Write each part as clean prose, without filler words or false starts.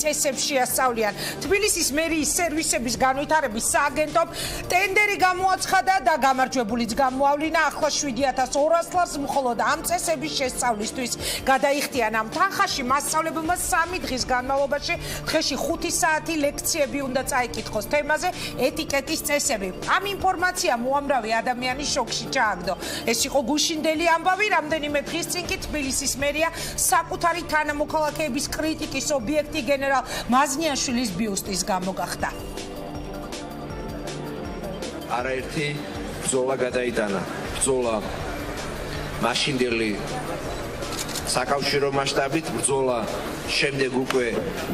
წესებს შეასწავლიან. თბილისის მერიის სერვისების განვითარების სააგენტომ ტენდერი გამოაცხადა და გამარჯვებულიც გამოავლინა. ახლა 7,200 ლარს მხოლოდ ამ წესების შესწავლისთვის გადაიხდიან. ამ თანხაში მასწავლებელმა 3 დღის განმავლობაში დღეში 5 საათი ლექციები უნდა წაიკითხოს თემაზე ეტიკეტის წესები. ამ ინფორმაციამ უამრავი ადამიანი შოკში ჩააგდო. ეს იყო გუშინდელი ამბავი. რამდენიმე დღის წინ კი თბილისის მერია საკუთარი თანამოქალაქეების კრიტიკის ობიექტი გენერალ მაზნიაშვილის ბიუსტის გამო გახდა. არაერთი ბრძოლა გადაიტანა. ბრძოლა მაშინდელი საკავშირო მასშტაბით, ბრძოლა შემდეგ უკვე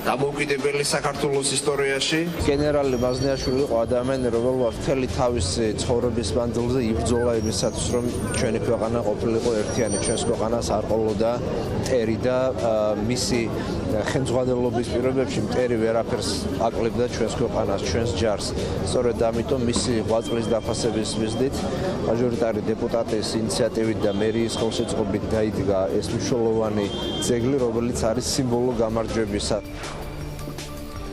დამოუკიდებელი საქართველოს ისტორიაში. გენერალი მაზნიაშვილი იყო ადამიანი, რომელმაც მთელი თავისი ცხოვრების მანძილზე იბრძოლა იმისათვის, რომ ჩვენი ქვეყანა ყოფილიყო ერთიანი, ჩვენს ქვეყანას არ ყოლოდა მტერი და მისი ხელმძღვანელობის პირობებში მტერი ვერაფერს აკლებდა ჩვენს ქვეყანას, ჩვენს ჯარს. სწორედ ამიტომ მისი ღვაწლის დაფასების მიზნით მაჟორიტარი დეპუტატის ინიციატივით და მერიის ხელშეწყობით დაიდგა ეს მნიშვნელოვანი ძეგლი, რომელიც არის სიმბოლო გამარჯვებისა.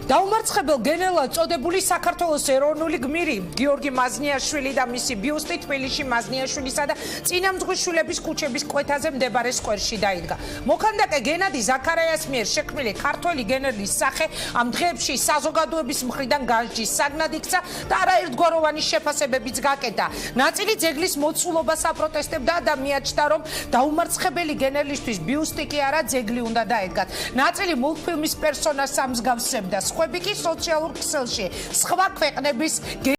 დაუმარცხებელ გენერალად წოდებული საქართველოს ეროვნული გმირი გიორგი მაზნიაშვილი და მისი ბიუსტი თბილისში მაზნიაშვილისა და წინამძღვრიშვილების ქუჩების კვეთაზე მდებარე სკვერში დაიდგა. მოქანდაკე გენადი ზაქარაიას მიერ შექმნილი ქართველი გენერლის სახე ამ დღეებში საზოგადოების მხრიდან განსჯის საგნად იქცა და არაერთგვაროვანი შეფასებებიც გაკეთა. ნაწილი ძეგლის მოცულობას აპროტესტებდა და მიაჩნდა, რომ დაუმარცხებელი გენერლისთვის ბიუსტი კი არა ძეგლი უნდა დაედგათ. ნაწილი მულტფილმის პერსონაჟს ამსგავსებდა. სხვები კი სოციალურ ქსელში სხვა ქვეყნების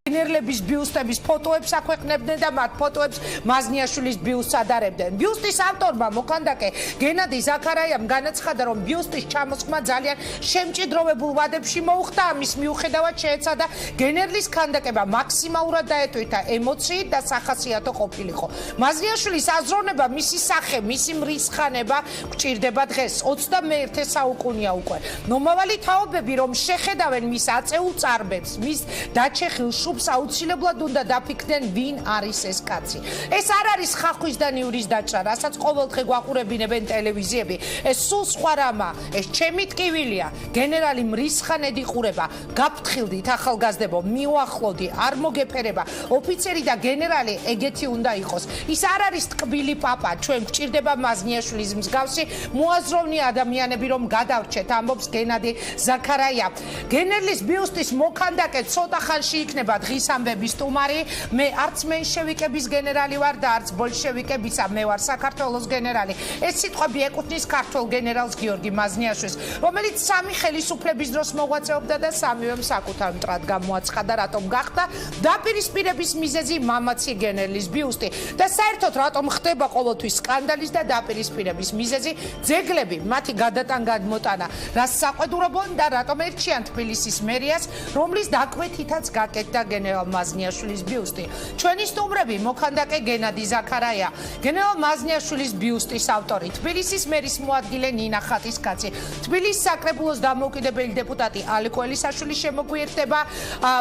გენერლების ბიუსტების ფოტოებს აქვეყნებდნენ და მათ ფოტოებს მაზნიაშვილის ბიუსტს ადარებდნენ. ბიუსტის ავტორმა მოქანდაკე გენადი ზაქარაიამ განაცხადა, რომ ბიუსტის ჩამოსხმა ძალიან შემჭიდროვებულ ვადებში მოუხდა. ამის მიუხედავად შეეცადა გენერლის ქანდაკება მაქსიმალურად დაეტვირთა ემოციით და სახასიათო ყოფილიყო. მაზნიაშვილის აზროვნება, მისი სახე, მისი მრისხანება გვჭირდება დღეს 21 საუკუნეა უკვე. მომავალი თაობები რომ შეხედავენ მის აწეულ წარბებს, მის დაჩეხილ შუბს აუცილებლად უნდა დაფიქრდნენ, ვინ არის ეს კაცი. ეს არ არის ხახვის და ნივრის დაჭრა, რასაც ყოველდღე გვაყურებინებენ ტელევიზიები. ეს სულ სხვა რამა, ეს ჩემი ტკივილია. გენერალი მრისხანედ იყურება. გაფრთხილდით ახალგაზრდებო, მიუახლოვდი, არ მოგეფერება. ოფიცერი და გენერალი ეგეთი უნდა იყოს. ის არ არის ტკბილი პაპა, ჩვენ გვჭირდება მაზნიაშვილის მსგავსი მოაზროვნე ადამიანები, რომ გადავრჩეთ, ამბობს გენადი ზაქარაია. გენერლის ბიუსტის მოქანდაკე ცოტა ხანში იქნება დღის ამბების სტუმარი. მე არც მენშევიკების გენერალი ვარ და არც ბოლშევიკებისა, მე ვარ საქართველოს გენერალი. ეს სიტყვები ეკუთვნის ქართველ გენერალს გიორგი მაზნიაშვილს, რომელიც 3 ხელისუფლების დროს მოღვაწეობდა და 3-ვემ საკუთარ მტრად გამოაცხადა, რატომ გახდა დაპირისპირების მიზეზი მამაცი გენერლის ბიუსტი და საერთოდ რატომ ხდება ყოველთვის სკანდალის და დაპირისპირების მიზეზი ძეგლები, მათი გადატან-გადმოტანა, რას საყვედურობენ და რატომ ერჩიან თბილისის მერიას, რომლის დაკვეთითაც გაკეთდა გენერალ მაზნიაშვილის ბიუსტი. ჩვენი სტუმრები მოქანდაკე გენადი ზაქარაია, გენერალ მაზნიაშვილის ბიუსტის ავტორი, თბილისის მერის მოადგილე ნინა ხატისკაცი, თბილისის საკრებულოს დამოუკიდებელი დეპუტატი ალიკო ელისაშვილი შემოგვიერთდება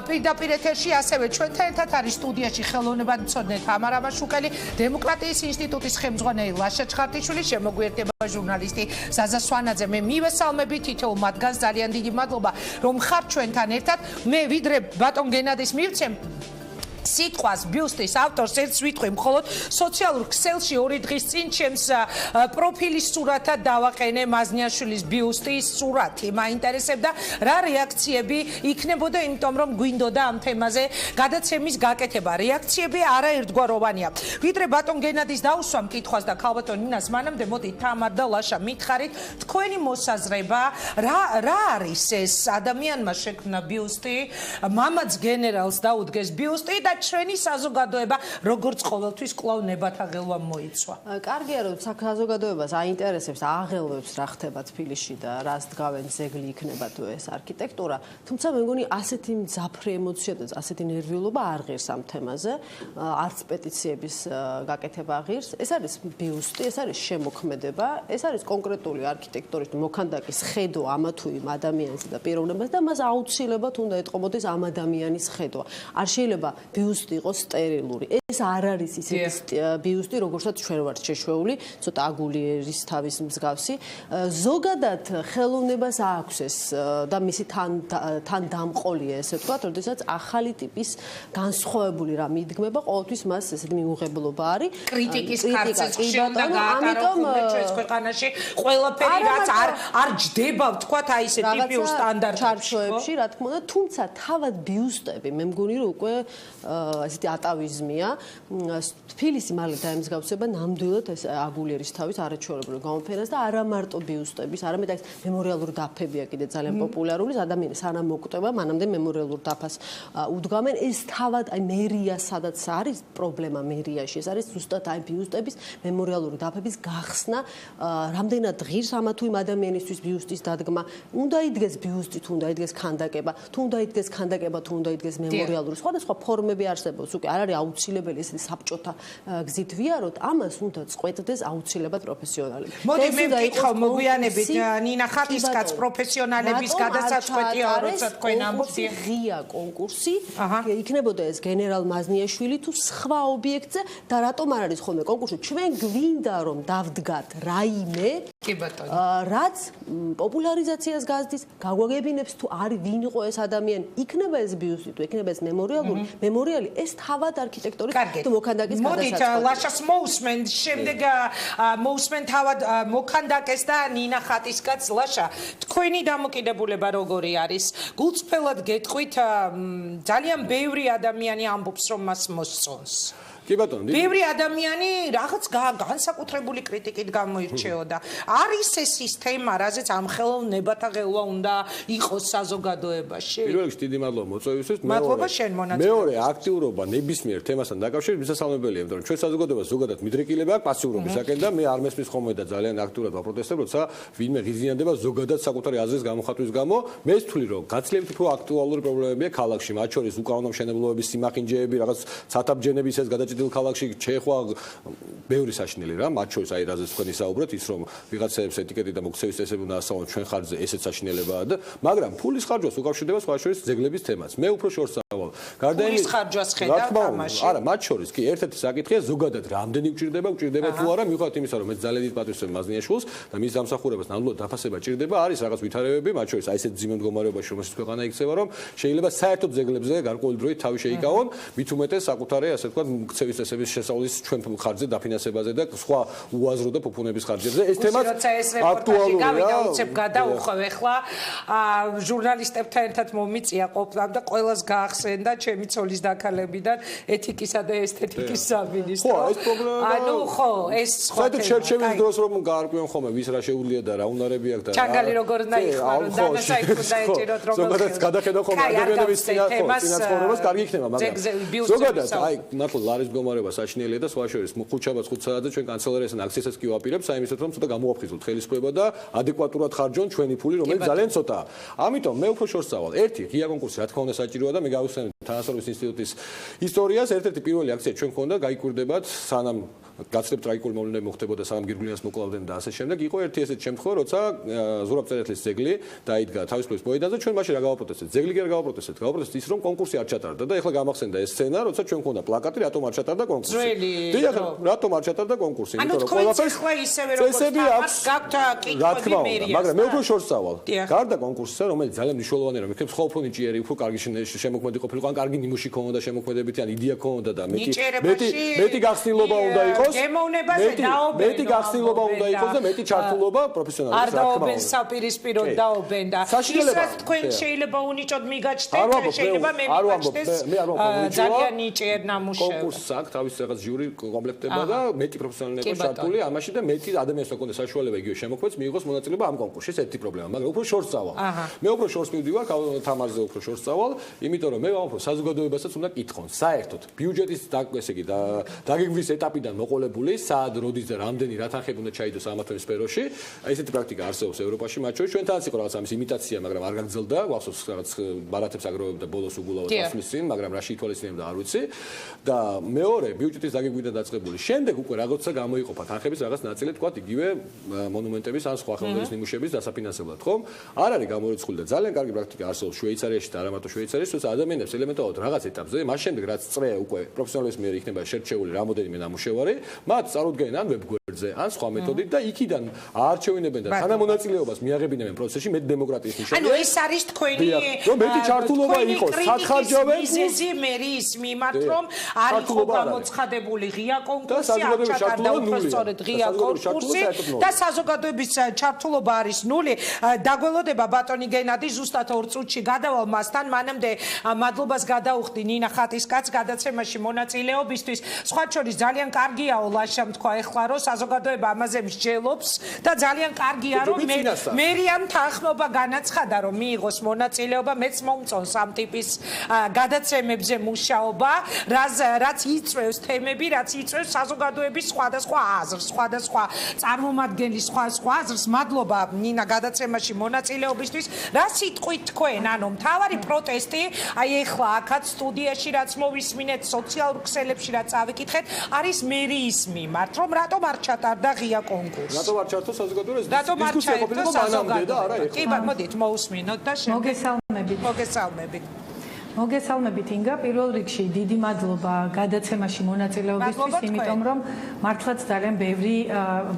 პირდაპირ ეთერში, ასევე ჩვენთან ერთად არის სტუდიაში ხელოვნებათმცოდნე თამარა მაშუკელი, დემოკრატიის ინსტიტუტის ხელმძღვანელი ლაშა ჩხარტიშვილი, შემოგვიერთდება ჟურნალისტი ზაზა სვანაძე. მე მივესალმები თითოეულ მათგანს, ძალიან დიდი მადლობა, რომ ხარ ჩვენთან ერთად. მე ვიდრე ბატონ გენადის მივცემ სიტყვას ბიუსტის ავტორს ერთს ვიტყვი, მხოლოდ სოციალურ ქსელში 2 დღის წინ ჩემს პროფილის სურათად დავაყენე მაზნიაშვილის ბიუსტის სურათი. მაინტერესებდა რა რეაქციები იქნებოდა, იმიტომ რომ გვინდოდა ამ თემაზე გადაცემის გაკეთება. რეაქციები არაერთგვაროვანია. ვიდრე ბატონ გენადის დაუსვამ კითხვას და ქალბატონ ნინას, მანამდე მოდი თამარ და ლაშა მითხარით თქვენი მოსაზრება, რა არის ეს ადამიანმა შექმნა ბიუსტი, მამაც გენერალს დაუდგეს ბიუსტი და ჩვენი საზოგადოება როგორც ყოველთვის კვლავ ნებათაღელვა მოიცვა. კარგია, რომ საზოგადოებას აინტერესებს, აღელვებს რა ხდება თბილისში და რას დგავენ ძეგლი იქნება თუ ეს არქიტექტურა, თუმცა მე მგონი ასეთი მძაფრი ემოცია და ასეთი ნერვიულობა არ ღირს ამ თემაზე, არც პეტიციების გაკეთება ღირს. ეს არის ბიუსტი, ეს არის შემოქმედება, ეს არის კონკრეტული არქიტექტურის მოქანდაკის ხედვა ამა თუ იმ ადამიანის და პიროვნებას და მას აუცილებლად უნდა ეტყობოდეს ამ ადამიანის ხედვა. არ შეიძლება ბიუსტი ბიუსტი იყოს სტერილური. ეს არ არის ისეთი ბიუსტი, როგორცაც ჩვენ ვართ შეშვეული, ცოტა აგულიერის თავის მსგავსი. ზოგადად ხელოვნებას აქვს ეს და მისი თან დამყოლია, ესე ვთქვათ, როდესაც ახალი ტიპის განსხვავებული რამ იდგმება, ყოველთვის მას ესეთი მიუღებლობა არის. კრიტიკის ხარჯზე უნდა გაატაროს ჩვენს ქვეყანაში ყველაფერი რაც არ ჯდება, ვთქვათ, აი ესე ტიპიურ სტანდარტებში, რა თქმა უნდა, თუმცა თავად ბიუსტები, მე მგონი რომ უკვე ესეთი ატავიზმია. თბილისი მალე დაემსგავსება ნამდვილად ეს აგულიერის თავის არაჩვეულებრივ გამოფენას და არა მარტო ბიუსტების, არამედ ეს მემორიალური დაფებია კიდე ძალიან პოპულარული, ადამიანი სანამ მოკვდება, მანამდე მემორიალურ დაფას უდგამენ. ეს თავად აი მერია, სადაც არის პრობლემა მერიაში, ეს არის ზუსტად აი ბიუსტების მემორიალური დაფების გახსნა, რამდენად ღირს ამა თუ იმ ადამიანისთვის ბიუსტის დადგმა, უნდა იდგეს ბიუსტი, თუ უნდა იდგეს ქანდაკება, თუ უნდა იდგეს ქანდაკება, თუ უნდა იდგეს მემორიალური, სხვადასხვა ფორმები არსებობს, უკვე არ არის აუცილებელი ესეთი საბჭოთა გზით ვიაროთ, ამას უნდა წყვეტდეს აუცილებლად პროფესიონალები. მოდი მე ვკითხავ მოგვიანებით ნინა ხატისკაც პროფესიონალების გადასაწყვეტია, როცა თქვენ ამბობთ ღია კონკურსი, იქნებოდა ეს გენერალ მაზნიაშვილი თუ სხვა ობიექტზე და რატომ არ არის ხოლმე კონკურსი? ჩვენ გვინდა რომ დავდგათ რაიმე, კი ბატონო, რაც პოპულარიზაციას გაზდის, გაგვაგებინებს თუ არის ვინ იყო ეს ადამიანი, იქნება ეს ბიუსტი თუ იქნება ეს მემორიალი, ეს თავად არქიტექტორის თუ მოქანდაკის მოდით ლაშას მოусმენ, შემდეგ მოусმენ თავად მოქანდაკეს და ნინა ხატისკაც. ლაშა, თქვენი დამოკიდებულება როგორი არის? გულწრფელად გეტყვით, ძალიან ბევრი ადამიანი ამბობს რომ მას მოსწონს. კი ბატონო, ბევრი ადამიანი რაღაც განსაკუთრებული კრიტიკით გამოირჩეოდა. არის ეს ის თემა, რაზეც ამ ხელოვნებათა ღელვა უნდა იყოს საზოგადოებაში? პირველ რიგში დიდი მადლობა მოწვევისთვის. მადლობა შენ მონაწილეობისთვის. მეორე აქტიურობა ნებისმიერ თემასთან დაკავშირებით მისასალმებელია, იმიტომ რომ ჩვენ საზოგადოებას ზოგადად მიდრეკილება აქვს პასიურობისაკენ და მე არ მესმის ხოლმე და ძალიან აქტიურად ვაპროტესტებ, როცა ვინმე ღიზიანდება ზოგადად საკუთარი აზრის გამოხატვის გამო. მე ვთვლი, რომ გაცილებით უფრო აქტუალური პრობლემებია ქალაქში, მათ შორის უკანონო მშენებლობების სიმახინჯეები, რაღაც ცათაბჯენების ეს გადაჭიდილი ქალაქში ჩეხვა ბევრი საშინელი რა, მათ შორის აი რაზეც თქვენ ისაუბრეთ, ის რომ ვიღაცებს ეტიკეტი და მოქცევის წესები უნდა ასწავლონ ჩვენ ხარჯზე, ესეც საშინელებაა და მაგრამ ფულის ხარჯვას უკავშირდება სხვა შორის ძეგლების თემაც. მე უფრო შორს ავალ. გარდა იმის ფულის ხარჯვას ხედავ თამაში. არა, მათ შორის კი ერთ-ერთი საკითხია ზოგადად რამდენი გჭირდება თუ არა, მიუხედავად იმისა, რომ მე ძალიან დიდ პატრიოტს მაზნიაშვილს და მის დამსახურებას ნამდვილად დაფასება ჭირდება, არის რაღაც ვითარებები, მათ შორის აი ესეთ ძიმე მდგომარეობაში, რომელშიც ქვეყანა იქცევა, რომ შეიძლება საერთოდ ძეგლებზე გარკვეული დროით თავი შეიკავონ, მით უმეტეს საკუთარი, ასე ვთქვათ, მოქცევის წესების შესწავლის ჩვენ ხარჯზე დაფინანსებაზე და სხვა უაზრო და ფუფუნების ხარჯებზე. ეს თემაც აქტუალურია. გავიდა უცებ გადაუხვევ ახლა ჟურნალისტებთან ერთად მომიწია ყოფნა და ყველას გაახსენდა ჩემი ცოლის დაქალებიდან ეთიკისა და ესთეტიკის სამინისტრო. ხო, ეს პრობლემა. ანუ ხო, ეს სხვა საერთოდ შერჩევის დროს რომ გაარკვიონ ხოლმე ვის რა შეუძლია და რა უნარები აქვს და ჩანგალი როგორ უნდა იხარო და საერთოდ დაეჭიროთ რომ ზოგადად გადახედო ხოლმე ადამიანების წინასწორობას კარგი იქნება, მაგრამ ზოგადად აი ნახო ლარის მდგომარეობა საშინელია და სხვა შორის ხუთშაბათს 5 საათზე ჩვენ კანცელარიასთან აქციასაც კი ვაპირებთ საიმისოდ რომ ცოტა გამოვაფხიზოთ ხელისუფლება და ადეკვატურად ხარჯონ ჩვენი ფული რომელიც ძალიან ცოტაა. ამიტომ მე უფრო შორს წავალ. ერთი ღია კონკურსი რა თქმა უნდა საჭიროა და მე გავიხსენებ თანასწორობის ინსტიტუტის ისტორიას. ერთ-ერთი პირველი აქცია ჩვენ გქონდა გაიკვირდებათ სანამ გაცილებით ტრაგიკული მოვლენები მოხდებოდა სანამ გირგვლინას მოკლავდნენ და ასე შემდეგ. იყო ერთი ესეთი შემთხვევა, როცა ზურაბ წერეთლის ძეგლი დაიდგა თავისუფლების მოედანზე, ჩვენ მაშინ რა გავაპროტესტეთ? ძეგლი კი არ გავაპროტესტეთ. გავაპროტესტეთ ის რომ კონკურსი არ ჩატარდა და ეხლა გამახსენდა ეს სცენა, როცა ჩვენ გქონდა პლაკატი, რატომ არ ჩატარდა კონკურსი. დიახ, რატომ არ ჩატარდა კონკურსი? იმიტომ რომ ყველაფერს ხლა ისევე როგორც აქვს გაქვთ კითხვები მერიას. მაგრამ მე უფრო შორს წავალ. გარდა კონკურსისა, რომელიც ძალიან მნიშვნელოვანია, რომ იქნებ სხვა უფრო ნიჭიერი, უფრო კარგი შემოქმედი ყოფილიყო, ან კარგი ნიმუში ქონოდა შემოქმედებითი, ან იდეა ქონოდა და მეტი გახსნილობა უნდა იყოს. მეტი გახსნილობა უნდა იყოს და მეტი ჩართულობა პროფესიონალების არ დაობენ საპირისპიროდ დაობენ და ისაც თქვენ შეიძლება უნიჭოდ მიგაჩნდეთ, შეიძლება მე მიგაჩნდეს ძალიან ნიჭიერ ნამუშევრს. კონკურსს აქვს თავის რაღაც ჟიური კომპლექტება და მეტი პროფესიონალი იყო ჩართული ამაში და მეტი ადამიანს უნდა საშუალება იგივე შემოქმედს მიიღოს მონაწილეობა ამ კონკურსში. ეს ერთი პრობლემა, მაგრამ უფრო შორს წავალ. მე უფრო შორს მივდივარ, თამარზე უფრო შორს წავალ, იმიტომ რომ მე ვამბობ საზოგადოებასაც უნდა კითხონ. საერთოდ ბიუჯეტის ესე იგი დაგეგმვის ეტაპიდან მოყოლ მოყოლებული, სად, როდის და რამდენი რა თანხები უნდა ჩაიდოს ამათონის სფეროში. ესეთი პრაქტიკა არსებობს ევროპაში, მათ შორის ჩვენთანაც იყო რაღაც ამის იმიტაცია, მაგრამ არ გაგრძელდა, გახსოვს რაღაც ბარათებს აგროვებდა ბოლოს უგულავად წასვლის წინ, მაგრამ რაში ითვალისწინებდა არ ვიცი. და მეორე, ბიუჯეტის დაგეგმვიდან დაწყებული. შემდეგ უკვე რაღაცა გამოიყოფა თანხების რაღაც ნაწილი, თქვა იგივე მონუმენტების ან სხვა ხელოვნების ნიმუშების დასაფინანსებლად, ხო? არ არის გამორიცხული და ძალიან კარგი პრაქტიკა არსებობს შვეიცარიაში და არა მარტო შვეიცარიაში, თუმცა ადამიანებს ელემენტარულად რაღაც ეტაპზე, მას შემდეგ რაც წრე უკვე პროფესიონალის მიერ იქნება შერჩეული რამოდენიმე ნამუშევარი, მათ წარუდგენენ ან ვებგვერდზე, ან სხვა მეთოდით და იქიდან აარჩევინებენ და თანამონაწილეობას მიაღებინებენ პროცესში მეტ დემოკრატიის ნიშანია. ანუ ეს არის თქვენი რომ მეტი ჩართულობა იყოს სათხარჯავე მიზეზი მერის მიმართ რომ არ იყო გამოცხადებული ღია კონკურსი, არ ჩატარდა უბრალოდ ღია კონკურსი და საზოგადოების ჩართულობა არის ნული. დაგველოდება ბატონი გენადი ზუსტად 2 წუთში გადავალ მასთან, მანამდე მადლობას გადაუხდი ნინა ხატისკაც გადაცემაში მონაწილეობისთვის. სხვა შორის ძალიან კარგიაო ლაშამ თქვა ეხლა რომ საზოგადოება ამაზე მსჯელობს და ძალიან კარგია რომ მერიამ თანხმობა განაცხადა რომ მიიღოს მონაწილეობა, მეც მომწონს ამ ტიპის გადაცემებზე მუშაობა, რაც იწვევს თემები, რაც იწვევს საზოგადოების სხვადასხვა აზრს, სხვადასხვა წარმომადგენლის სხვა აზრს. მადლობა ნინა გადაცემაში მონაწილეობისთვის. რა სიტყვით თქვენ, ანუ მთავარი პროტესტი, აი ეხლა აქაც სტუდიაში რაც მოვისმინეთ, სოციალურ ქსელებში რაც ავიკითხეთ, არის მერიის მიმართ, რომ რატომ არ ჩატარდა ღია კონკურსი. რატომ არ ჩართო საზოგადოებას? რატომ არ ჩაერთო საზოგადოება? კი, მოდით მოусმინოთ და მოგესალმებით. მოგესალმებით ინგა, პირველ რიგში დიდი მადლობა გადაცემაში მონაწილეობისთვის, იმიტომ რომ მართლაც ძალიან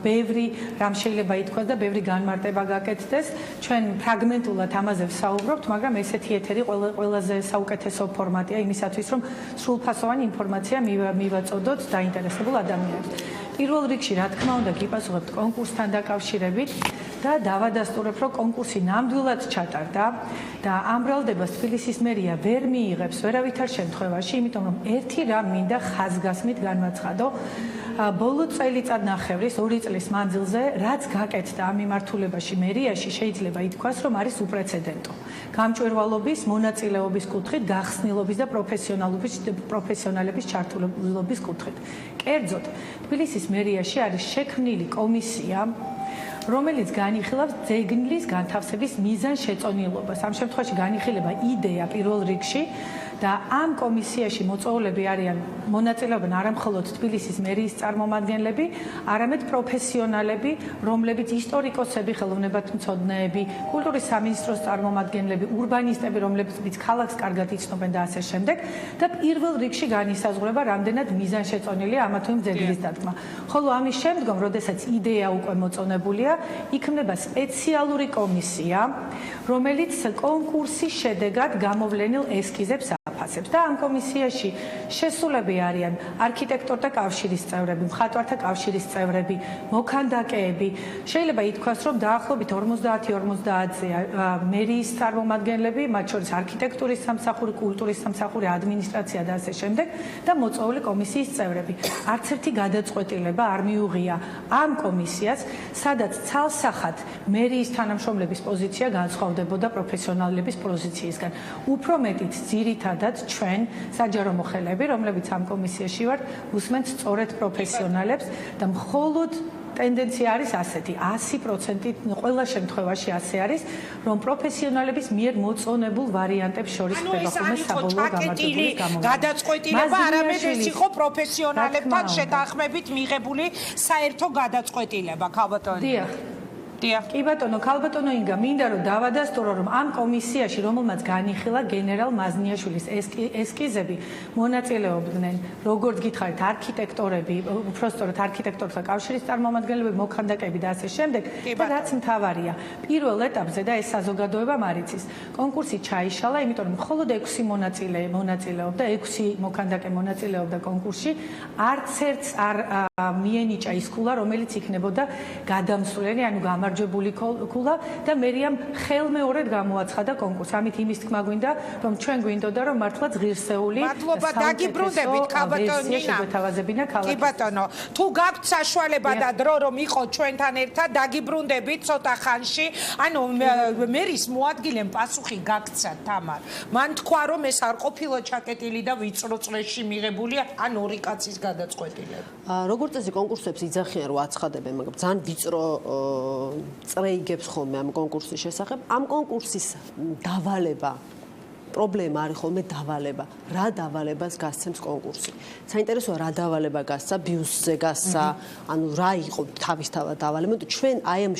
ბევრი რამ შეიძლება ითქვას და ბევრი განმარტება გაკეთდეს. ჩვენ ფრაგმენტულად ამაზე ვსაუბრობთ, მაგრამ ესეთი ეთერი ყველაზე საუკეთესო ფორმატია იმისათვის, რომ სრულფასოვანი ინფორმაცია მივაწოდოთ დაინტერესებულ ადამიანებს. პირველ რიგში, რა თქმა უნდა, გიპასუხებთ კონკურსთან დაკავშირებით და დავადასტურებ, რომ კონკურსი ნამდვილად ჩატარდა და ამ ბრალდებას თბილისის მერია ვერ მიიღებს ვერავითარ შემთხვევაში, იმიტომ რომ ერთი რამ მინდა ხაზგასმით განვაცხადო. ბოლო წელიწადნახევრის 2 წლის მანძილზე, რაც გაკეთდა ამ მიმართულებაში მერიაში, შეიძლება ითქვას, რომ არის უპრეცედენტო. გამჭვირვალობის, მონაწილეობის კუთხით, გახსნილობის და პროფესიონალების ჩართულობის კუთხით. კერძოდ, თბილისის მერიაში არის შექმნილი კომისია, რომელიც განიხილავს ძეგლის განთავსების მიზანშეწონილობას. ამ შემთხვევაში განიხილება იდეა პირველ რიგში და ამ კომისიაში მოწვეულები არიან მონაწილეობენ არა მხოლოდ თბილისის მერიის წარმომადგენლები, არამედ პროფესიონალები, რომლებიც ისტორიკოსები, ხელოვნებათმცოდნეები, კულტურის სამინისტროს წარმომადგენლები, ურბანისტები, რომლებიც ქალაქს კარგად იცნობენ და ასე შემდეგ და პირველ რიგში განისაზღვრება რამდენად მიზანშეწონილია ამა თუ იმ ძეგლის დადგმა. ხოლო ამის შემდგომ, როდესაც იდეა უკვე მოწონებულია, იქმნება სპეციალური კომისია, რომელიც კონკურსის შედეგად გამოვლენილ ესკიზებს აფასებს და ამ კომისიაში შესულები არიან არქიტექტორთა კავშირის წევრები, მხატვართა კავშირის წევრები, მოქანდაკეები. შეიძლება ითქვას, რომ დაახლოებით 50-50-ზეა მერიის წარმომადგენლები, მათ შორის არქიტექტურის სამსახური, კულტურის სამსახური, ადმინისტრაცია და ასე შემდეგ და მოწვეული კომისიის წევრები. არც ერთი გადაწყვეტილება არ მიუღია ამ კომისიას, სადაც ცალსახად მერიის თანამშრომლების პოზიცია განსხვავდებოდა პროფესიონალების პოზიციისგან. უფრო მეტიც ძირითადად ჩვენ საჯარო მოხელეები, რომლებიც ამ კომისიაში ვართ, უსმენთ სწორედ პროფესიონალებს და მხოლოდ ტენდენცია არის ასეთი, 100% ყველა შემთხვევაში ასე არის, რომ პროფესიონალების მიერ მოწონებულ ვარიანტებს შორის ხდება ხოლმე საბოლოო გამარჯვების გამოვლენა. გადაწყვეტილება არამედ ეს იყო პროფესიონალებთან შეთანხმებით მიღებული საერთო გადაწყვეტილება, ქალბატონი. დიახ. კი ბატონო, ქალბატონო ინგა, მინდა რომ დავადასტურო, რომ ამ კომისიაში, რომელმაც განიხილა გენერალ მაზნიაშვილის ესკიზები, მონაწილეობდნენ, როგორც გითხარით, არქიტექტორები, უпростоრად არქიტექტორთა კავშირის წარმომადგენლები, მოქანდაკეები და ასე შემდეგ. და რაც მთავარია, პირველ ეტაპზე და ეს საზოგადოებამ არ იცის, კონკურსი ჩაიშალა, იმიტომ რომ მხოლოდ 6 მონაწილეობდა, 6 მოქანდაკე მონაწილეობდა კონკურსში, არც ერთს არ მიენიჭა ის ქულა, რომელიც იქნებოდა გადამსვლელი, ანუ გამარჯვებული ქულა და მერიამ ხელმეორედ გამოაცხადა კონკურსი. ამით იმის თქმა გვინდა, რომ ჩვენ გვინდოდა რომ მართლაც ღირსეული მადლობა დაგიბრუნდებით ქალბატონო შეგვეთავაზებინა ქალაქი. კი ბატონო, თუ გაქვთ საშუალება და დრო რომ იყო ჩვენთან ერთად, დაგიბრუნდებით ცოტა ხანში. ანუ მერის მოადგილემ პასუხი გაქცა თამარ. მან თქვა რომ ეს არ ყოფილა ჩაკეტილი და ვიწრო წრეში მიღებული ან ორი კაცის გადაწყვეტილება. როგორც წესი კონკურსებს იძახიან რომ აცხადებენ, მაგრამ ძალიან ვიწრო წრე იგებს ხოლმე ამ კონკურსის შესახებ. ამ კონკურსის დავალება პრობლემა არის ხოლმე დავალება. რა დავალებას გასცემს კონკურსი? საინტერესოა რა დავალება გასცა, ბიუსზე გასცა, ანუ რა იყო თავისთავად დავალება. ჩვენ აი ამ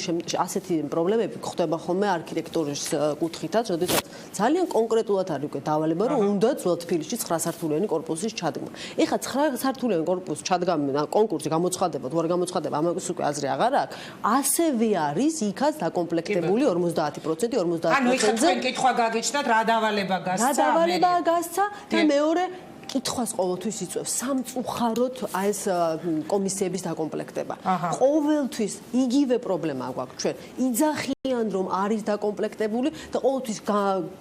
ასეთი პრობლემები გვხდება ხოლმე არქიტექტურის კუთხითაც, როდესაც ძალიან კონკრეტულად არის უკვე დავალება, რომ უნდა ძველ თბილისში 9 სართულიანი კორპუსის ჩადგმა. ეხლა 9 სართულიანი კორპუსის ჩადგმა კონკურსი გამოცხადება, თუ არ გამოცხადება, ამას უკვე აზრი აღარ აქვს. ასევე არის იქაც დაკომპლექტებული 50%, 50%. ანუ ეხლა თქვენ კითხვა გაგიჩნდათ რა დავალება რა დავალება გასცა და მეორე კითხვას ყოველთვის იწვევს სამწუხაროდ ეს კომისიების დაკომპლექტება. ყოველთვის იგივე პრობლემა გვაქვს ჩვენ. იძახიან რომ არის დაკომპლექტებული და ყოველთვის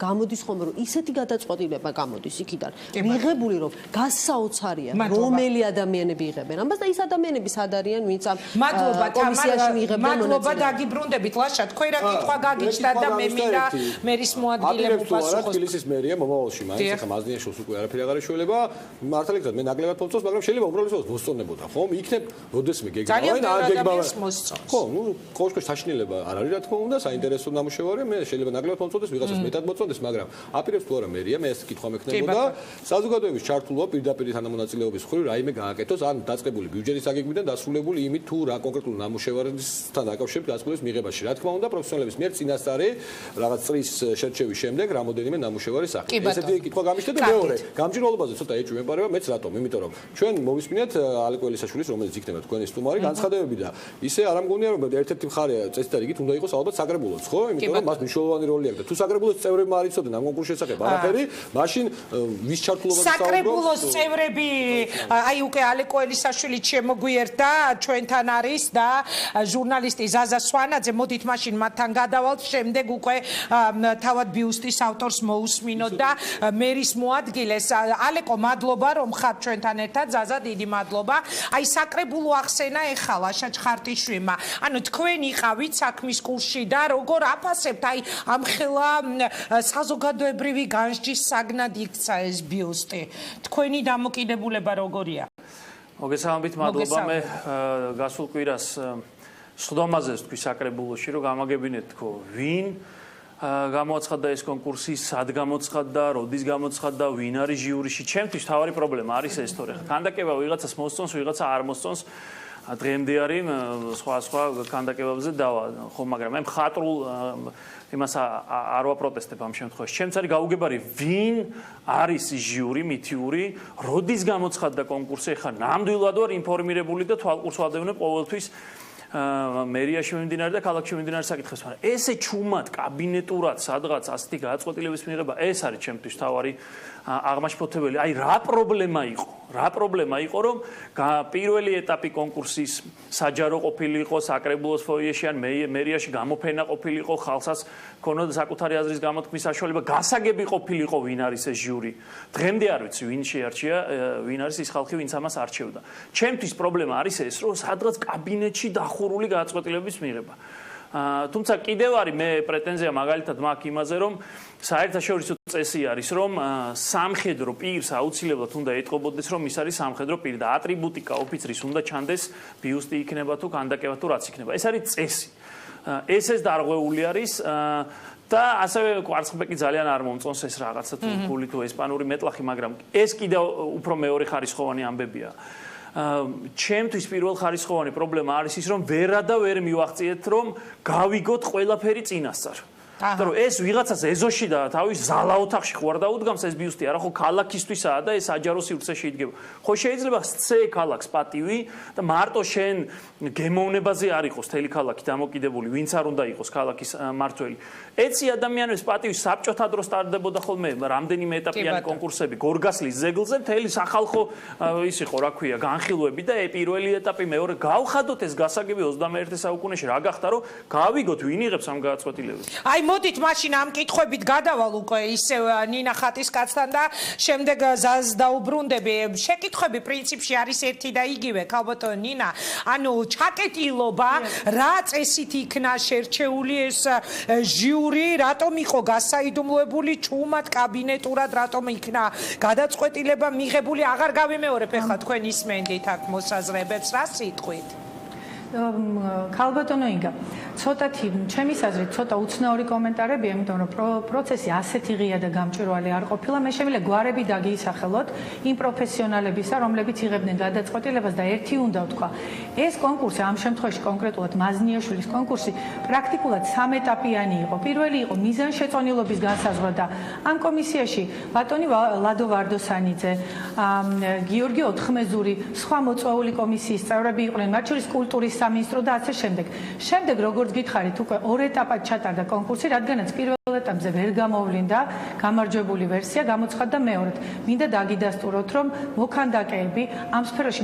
გამოდის ხოლმე რომ ისეთი გადაწყვეტილება გამოდის იქიდან. მიღებული რომ გასაოცარია რომელი ადამიანები იღებენ ამას და ის ადამიანები სად არიან ვინც ამ კომისიაში მიიღებენ მონაწილეობას. მადლობა დაგიბრუნდებით ლაშა თქვენ რა კითხვა გაგიჩნდა და მე მინდა მერის მოადგილემ უპასუხოს. თბილისის მერია მომავალში მაინც ახლა მაზნიაშვილს უკვე არაფერი აღარ ეშველება. მართალი გზად მე ნაკლებად მომწონს, მაგრამ შეიძლება უბრალოდ მოსწონებოდა, ხო? იქნებ როდესმე გეგმავენ, არ გეგმავენ. ხო, ნუ კოშკის საშინელება არ არის რა თქმა უნდა, საინტერესო ნამუშევარია, მე შეიძლება ნაკლებად მომწონდეს, ვიღაცას მეტად მოწონდეს, მაგრამ აპირებს თუ არა მერია, მე ეს კითხვა მექნებოდა, საზოგადოების ჩართულობა პირდაპირ თანამონაწილეობის მხრივ რაიმე გააკეთოს, ან დაწყებული ბიუჯეტის აგეგმვიდან დასრულებული იმით თუ რა კონკრეტულ ნამუშევართან დაკავშირებით გასწრების მიღებაში. რა თქმა უნდა, პროფესიონალების მიერ წინასწარი რაღაც წრის შერჩევის შემდეგ რამოდენიმე ნამუშევარი სახით. ესეთი კითხვა გამიშთა და მეორე, გამჭირვალობაზე ცოტა ეჭვი მეპარება მეც რატომ? იმიტომ რომ ჩვენ მოვისმინეთ ალეკო ელისაშვილის, რომელიც იქნება თქვენი სტუმარი, განცხადებები და ისე არ ამგონია რომ ერთ-ერთი მხარეა წესით და რიგით უნდა იყოს ალბათ საკრებულოც, ხო? იმიტომ რომ მას მნიშვნელოვანი როლი აქვს და თუ საკრებულოს წევრებმა არ იცოდნენ ამ კონკურსის შესახებ არაფერი, მაშინ ვის ჩართულობაზე საკრებულოს წევრები აი უკვე ალეკო ელისაშვილი შემოგვიერთა, ჩვენთან არის და ჟურნალისტი ზაზა სვანაძე, მოდით მაშინ მათთან გადავალთ, შემდეგ უკვე თავად ბიუსტის ავტორს მოусმინოთ და მერის მოადგილეს ალეკო მადლობა რომ ხარ ჩვენთან ერთად ზაზა დიდი მადლობა. აი საკრებულო ახსენა ეხლა შაჩხარტიშვილმა. ანუ თქვენ იყავით საქმის კურსში და როგორ აფასებთ აი ამ ხელა საზოგადოებრივი განსჯის საგნად იქცა ეს ბიუსტი. თქვენი დამოკიდებულება როგორია? მოგესალმებით, მადლობა. მე გასულ კვირას სხდომაზე ვთქვი საკრებულოში რომ გამაგებინეთ თქო ვინ გამოაცხადა ეს კონკურსი, სად გამოცხადა, როდის გამოცხადა, ვინ არის ჟიურიში. ჩემთვის თავარი პრობლემა არის ეს თორე ქანდაკება ვიღაცას მოსწონს, ვიღაცა არ მოსწონს. დღემდე არის სხვა ქანდაკებებზე დავა, ხო, მაგრამ მე მხატვრულ იმას არ ვაპროტესტებ ამ შემთხვევაში. ჩემს არის გაუგებარი ვინ არის ჟიური, მითიური, როდის გამოცხადა კონკურსი, ხა ნამდვილად ვარ ინფორმირებული და თვალყურს ვადევნებ ყოველთვის მერიაში მიმდინარე და ქალაქში მიმდინარე საკითხებს, მაგრამ ესე ჩუმად კაბინეტურად სადღაც ასეთი გადაწყვეტილების მიღება, ეს არის ჩემთვის თავარი აღმაშფოთებელი. აი რა პრობლემა იყო? რა პრობლემა იყო, რომ პირველი ეტაპი კონკურსის საჯარო ყოფილიყო, საკრებულოს ფოიეში ან მერიაში გამოფენა ყოფილიყო, ხალხსაც ქონოდა საკუთარი აზრის გამოთქმის საშუალება, გასაგები ყოფილიყო, ვინ არის ეს ჟიური. დღემდე არ ვიცი, ვინ შეარჩია, ვინ არის ის ხალხი, ვინც ამას არჩევდა. ჩემთვის პრობლემა არის ეს, რომ სადღაც კაბინეტში დახურული გადაწყვეტილების მიღება. თუმცა კიდევ არის მე პრეტენზია მაგალითად მაქვს იმაზე, რომ საერთაშორისო წესი არის, რომ სამხედრო პირს აუცილებლად უნდა ეტყობოდეს, რომ ის არის სამხედრო პირი და ატრიბუტიკა ოფიცრის უნდა ჩანდეს, ბიუსტი იქნება თუ ქანდაკება თუ რაც იქნება. ეს არის წესი. ეს დარღვეული არის და ასევე კვარცხლბეკი ძალიან არ მომწონს ეს რაღაცა თურქული თუ ესპანური მეტლახი, მაგრამ ეს კიდევ უფრო მეორე ხარისხოვანი ამბებია. ჩემთვის პირველ ხარისხოვანი პრობლემა არის ის, რომ ვერა და ვერ მივახციეთ, რომ გავიგოთ ყველაფერი წინასწარ. იმიტომ რომ ეს ვიღაცას ეზოში და თავის ზალა ოთახში ხო არ დაუდგამს ეს ბიუსტი, არა ხო ქალაქისთვისაა და ეს საჯარო სივრცეში იდგება. ხო შეიძლება სცე ქალაქს პატივი და მარტო შენ გემოვნებაზე არ იყოს თელი ქალაქი დამოკიდებული, ვინც არ უნდა იყოს ქალაქის მართველი. ეცი ადამიანებს პატივი საბჭოთა დროს ტარდებოდა ხოლმე რამდენიმე ეტაპიანი კონკურსები გორგასლის ზეგლზე, მთელი სახალხო ის იყო, რა ქვია, განხილვები და პირველი ეტაპი, მეორე გავხადოთ ეს გასაგები 21 საუკუნეში რა გახდა, რომ გავიგოთ ვინ იღებს ამ გადაწყვეტილებებს. აი მოდით მაშინ ამ კითხვებით გადავალ უკვე ისევ ნინა ხატისკაცთან და შემდეგ ზაზ დაუბრუნდები. შეკითხვები პრინციპში არის ერთი და იგივე, ქალბატონო ნინა. ანუ ჩაკეტილობა რა წესით იქნა შერჩეული ეს ჟიური, რატომ იყო გასაიდუმლოებული ჩუმად კაბინეტურად, რატომ იქნა გადაწყვეტილება მიღებული, აღარ გავიმეორებ ახლა თქვენ ისმენდით აქ მოსაზრებებს, რა სიტყვით? ქალბატონო ინგა, ცოტათი ჩემის აზრით ცოტა უცნაური კომენტარებია, იმიტომ რომ პროცესი ასეთი ღია და გამჭვირვალე არ ყოფილა. მე შემიძლია გვარები დაგიისახელოთ იმ პროფესიონალებისა, რომლებიც იღებდნენ გადაწყვეტილებას და ერთი უნდა ვთქვა. ეს კონკურსი ამ შემთხვევაში კონკრეტულად მაზნიაშვილის კონკურსი პრაქტიკულად სამეტაპიანი იყო. პირველი იყო მიზანშეწონილობის განსაზღვრა და ამ კომისიაში ბატონი ლადო ვარდოსანიძე, გიორგი ოთხმეზური, სხვა მოწვეული კომისიის წევრები იყვნენ, მათ შორის კულტურის სამინისტრო და ასე შემდეგ. შემდეგ როგორც გითხარით, უკვე ორ ეტაპად ჩატარდა კონკურსი, რადგანაც პირველ ეტაპზე ვერ გამოვლინდა გამარჯვებული ვერსია, გამოცხადდა მეორედ. მინდა დაგიდასტუროთ, რომ მოქანდაკეები ამ სფეროში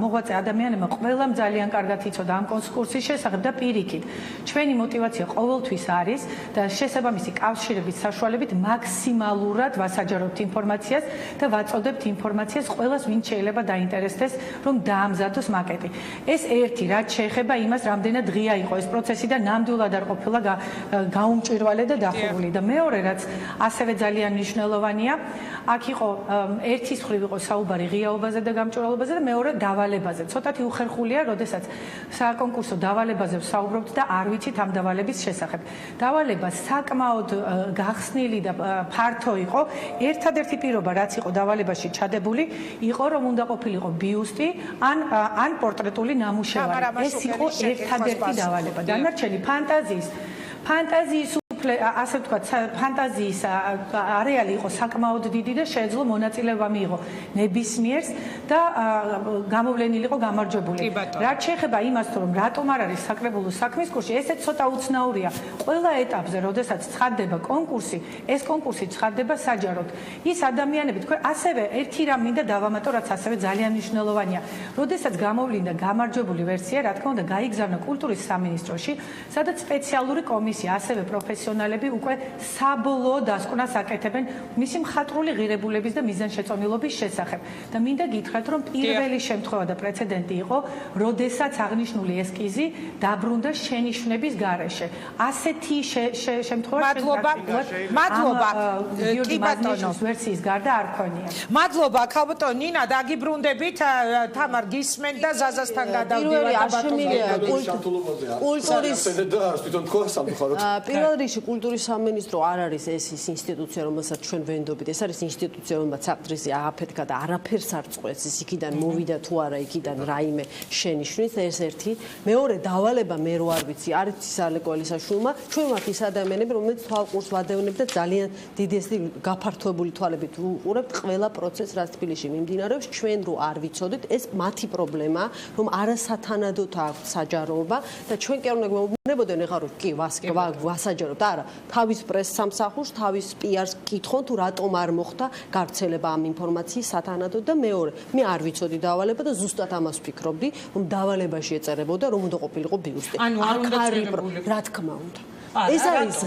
მოღვაწე ადამიანებმა ყველამ ძალიან კარგად იცოდა ამ კონკურსის შესახებ და პირიქით. ჩვენი мотиваცია ყოველთვის არის და შესაბამისი კავშირების საშუალებით მაქსიმალურად ვასაჯაროთ ინფორმაციას და ვაწოდებთ ინფორმაციას ყველას, ვინც შეიძლება დაინტერესდეს, რომ დაამზადოს მაკეტი. ეს ერთი, რაც შეეხება იმას, რამდენად ღია იყო ეს პროცესი და ნამდვილად არ ყოფილა გაუმჭვირვალე და დახურული. და მეორე, რაც ასევე ძალიან მნიშვნელოვანია, აქ იყო ერთის მხრივ იყო საუბარი ღიაობაზე და გამჭვირვალობაზე და მეორე დავალებაზე. ცოტათი უხერხულია, როდესაც საკონკურსო დავალებაზე ვსაუბრობთ და არ ვიცით ამ დავალების შესახებ. დავალება საკმაოდ გახსნილი და ფართო იყო. ერთადერთი პირობა, რაც იყო დავალებაში ჩადებული, იყო რომ უნდა ყოფილიყო ბიუსტი ან პორტრეტული ნამუშევარი. ეს იყო ერთადერთი დავალება. დანარჩენი ფანტაზიის ასე ვთქვათ, ფანტაზიის არეალი იყო საკმაოდ დიდი და შეეძლო მონაწილეობა მიიღო ნებისმიერს და გამოვლენილი იყო გამარჯვებული. რაც შეეხება იმას, რომ რატომ არ არის საკრებულო საქმის კურსი, ესეც ცოტა უცნაურია. ყველა ეტაპზე, როდესაც ცხადდება კონკურსი, ეს კონკურსი ცხადდება საჯაროდ. ის ადამიანები, თქვენ ასევე ერთი რამ მინდა დავამატო, რაც ასევე ძალიან მნიშვნელოვანია. როდესაც გამოვლინდა გამარჯვებული ვერსია, რა თქმა უნდა, გაიგზავნა კულტურის სამინისტროში, სადაც სპეციალური კომისია, ასევე პროფესიონალები უკვე საბოლოო დასკვნას აკეთებენ მისი მხატვრული ღირებულების და მიზანშეწონილობის შესახებ. და მინდა გითხრათ, რომ პირველი შემთხვევა და პრეცედენტი იყო, როდესაც აღნიშნული ესკიზი დაბრუნდა შენიშვნების გარეშე. ასეთი შემთხვევა მადლობა. გიორგი მაზნიაშვილის ვერსიის გარდა არ ქონია. მადლობა, ქალბატონო ნინა, დაგიბრუნდებით, თამარ გისმენთ და ზაზასთან გადავდივართ და პირველ რიგში კულტურის სამინისტრო არ არის ეს ინსტიტუცია, რომელსაც ჩვენ ვენდობით. ეს არის ინსტიტუცია, რომელსაც საფრთხე ააფეთქა და არაფერს არ წყვეტს ის იქიდან მოვიდა თუ არა იქიდან რაიმე შენიშვნის. ეს ერთი. მეორე დავალება მე რო არ ვიცი, არ იცის ალეკო ელისაშვილმა. ჩვენ ვართ ის ადამიანები, რომლებიც თვალყურს ვადევნებთ და ძალიან დიდი ეს გაფართოებული თვალებით ვუყურებთ ყველა პროცესს, რაც თბილისში მიმდინარეობს. ჩვენ რო არ ვიცოდით, ეს მათი პრობლემა, რომ არასათანადოდ აქვს საჯაროობა და ჩვენ კი არ უნდა გვეუბნებოდეთ ეხლა რომ კი ვასაჯაროთ. არა, თავის პრეს სამსახურს, თავის პიარს კითხონ თუ რატომ არ მოხდა გავრცელება ამ ინფორმაციის სათანადოდ და მეორე, მე არ ვიცოდი დავალება და ზუსტად ამას ვფიქრობდი, რომ დავალებაში ეწერებოდა რომ უნდა ყოფილიყო ბიუსტი. რა თქმა უნდა. ეს არის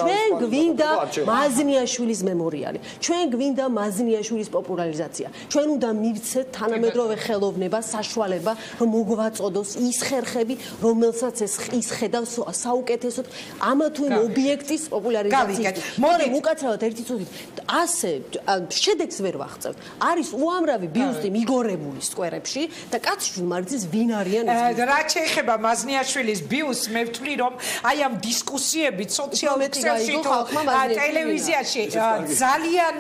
ჩვენ გვინდა მაზნიაშვილის მემორიალი. ჩვენ გვინდა მაზნიაშვილის პოპულარიზაცია. ჩვენ უნდა მივცეთ თანამედროვე ხელოვნება, საშუალება, რომ მოგვაწოდოს ის ხერხები, რომელსაც ის ხედავს საუკეთესოდ ამა თუ იმ ობიექტის პოპულარიზაციის. მაგრამ უკაცრავად ერთი წუთით ასე შედეგს ვერ ვაღწევთ. არის უამრავი ბიუსტი მიგორებული სკვერებში და კაცშვილ მარგზის ვინ არიან ეს? რაც შეეხება მაზნიაშვილის ბიუსტს, მე ვთვლი რომ აი ამ დისკუსიებით სოციალურ ქსელში თუ ტელევიზიაში ძალიან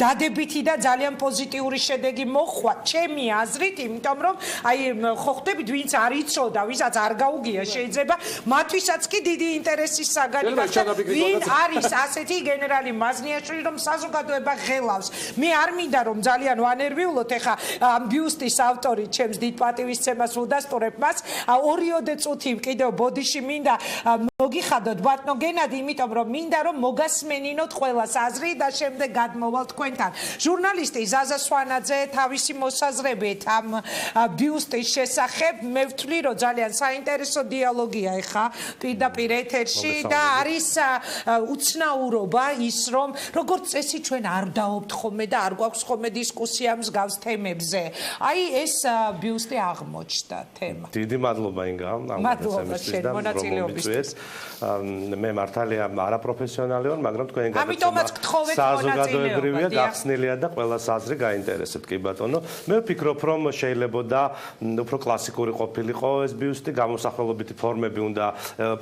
დადებითი და ძალიან პოზიტიური შედეგი მოხვა ჩემი აზრით, იმიტომ რომ აი ხო ხვდებით ვინც არ იცოდა, ვისაც არ გაუგია შეიძლება მათვისაც კი დიდი ინტერესის საგანი გახდა ვინ არის ასეთი გენერალი მაზნიაშვილი რომ საზოგადოება ღელავს. მე არ მინდა რომ ძალიან ვანერვიულოთ ეხა ამ ბიუსტის ავტორი ჩემს დიდ პატივისცემას უდასტურებ მას 2 წუთი კიდევ ბოდიში მინდა მოგიხადოთ ბატონო გენადი, იმიტომ რომ მინდა რომ მოგასმენინოთ ყველას აზრი და შემდეგ გადმოვალ თქვენთან. ჟურნალისტი ზაზა სვანაძე თავისი მოსაზრებით ამ ბიუსტის შესახებ მე ვთვლი რომ ძალიან საინტერესო დიალოგია ეხა პირდაპირ ეთერში და არის უცნაურობა ის რომ როგორც წესი ჩვენ არ დავობთ ხოლმე და არ გვაქვს ხოლმე დისკუსია მსგავს თემებზე. აი ეს ბიუსტი აღმოჩნდა თემა. დიდი მადლობა ინგა ამ მონაწილეობისთვის. მე მართალია არაპროფესიონალი ვარ, მაგრამ თქვენი გადაცემა საზოგადოებრივია, გახსნილია და ყველას აზრი გაინტერესებთ კი ბატონო. მე ვფიქრობ რომ შეიძლება უფრო კლასიკური ყოფილიყო ეს ბიუსტი, გამოსახველობითი ფორმები უნდა